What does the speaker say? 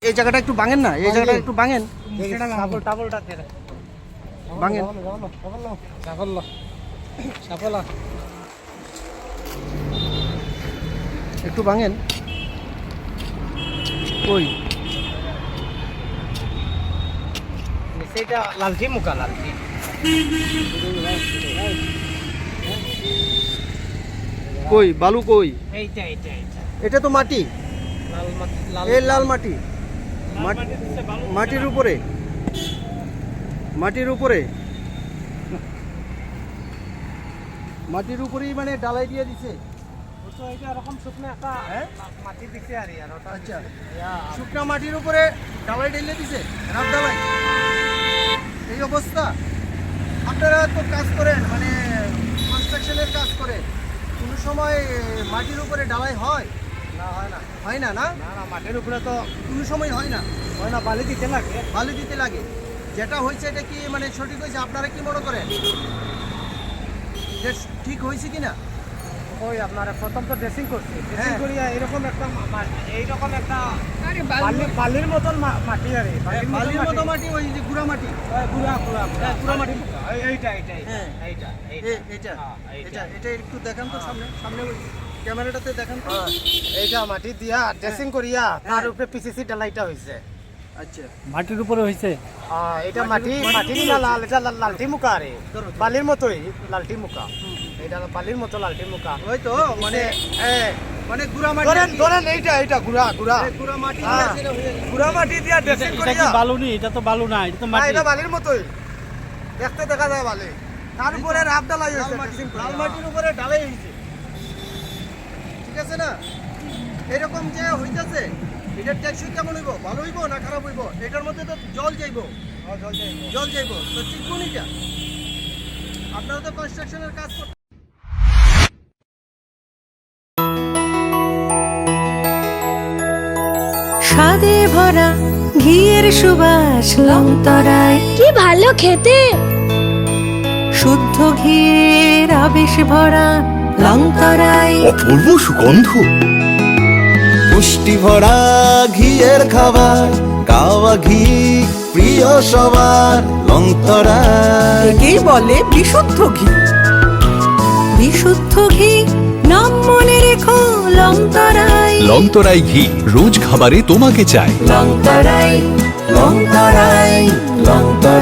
এই জায়গাটা একটু ভাঙেন না, এই জায়গাটা একটু ভাঙেন, ভাঙেন। একটু ভাঙেন। কই সেটা লালচি মুখা লালচি কই বালু কই? এইটা এইটা এইটা এটা তো মাটি, লাল মাটি এই লাল মাটি, মাটির উপরে, মাটির উপরে, মাটির উপরেই মানে ডালাই দিয়ে দিছে। এটা এরকম শুকনো একটা মাটি দিছে আর ইয়ার ওটা আচ্ছা, শুকনা মাটির উপরে ডালাই ঢেলে দিছে, রাত ডালাই। এই অবস্থা। আপনারা তো কাজ করেন, মানে কনস্ট্রাকশনের কাজ করেন, কোনো সময় মাটির উপরে ডালাই হয়? না হয় না হয় না, না না না মাটির উপরে তো কোনো সময় হয় না, হয় না, বালি দিতে লাগে। বালি দিতে লাগে। যেটা হয়েছে এটা কি মানে সঠিক হয়েছে? আপনারা কি মনে করেন যে ঠিক হয়েছে কিনা? ওই আপনারা প্রথম তো ড্রেসিং করছি, ড্রেসিং হ্যাঁ। করিয়া এরকম একটা এইরকম একটা বালির মতন মাটি আর বালির মতো মাটি, ওই যে গুড়া মাটি, গুড়া গুড়া গুড়া মাটি। এইটা এইটা হ্যাঁ। এইটা এটা এইটা এটা একটু দেখান তো, সামনে সামনে ওই ক্যামেরাটাতে দেখান তো। এইটা মাটি দিয়া ড্রেসিং করিয়া তার উপরে পিসিসি ডালাইটা হইছে। আচ্ছা, মাটির উপরে হইছে। এটা মাটি মাটি না লাল, এটা লালটি মুখা রে, বালির মতোই লালটি মুখা। এটা বালির মতো লালটি মুখা। ওই তো মানে মানে গুড়া মাটি। ধরেন ধরেন এইটা এইটা গুড়া গুড়া গুড়া মাটি হ্যাঁ। গুড়া মাটি দিয়া ড্রেসিং এটা কি করিয়া। বালু নি? এটা তো বালু না, এটা তো মাটি। এটা বালির মতোই দেখতে দেখা যায় বালি, তার উপরে রাব ডালাই লাল হইছে মাটি, dressing করিয়া। লাল মাটির উপরে ঢালাই হয়েছে, ঠিক আছে না? এরকম যে হইতেছে, এটার টেকসই কেমন হইব? ভালো হইব না খারাপ হইব? এটার মধ্যে তো জল যাইব, জল যাইব, তো টিকবো নিটা। আপনারা তো কনস্ট্রাকশনের কাজ করতে। স্বাদে ভরা ঘিয়ের সুবাস লংতরায়, কি ভালো খেতে। শুদ্ধ ঘিয়ের আবেশ ভরা লংতরায়, অপূর্ব সুগন্ধ, পুষ্টি ভরা ঘিয়ের খাবার, গাওয়া ঘি প্রিয় সবার লংতরায়। একেই বলে বিশুদ্ধ ঘি। বিশুদ্ধ ঘি নাম মনে রেখো লংতরায়। লংতরাই ঘি রোজ খাবারে তোমাকে চাই। লংতরায় লংতরায় লংতরায়।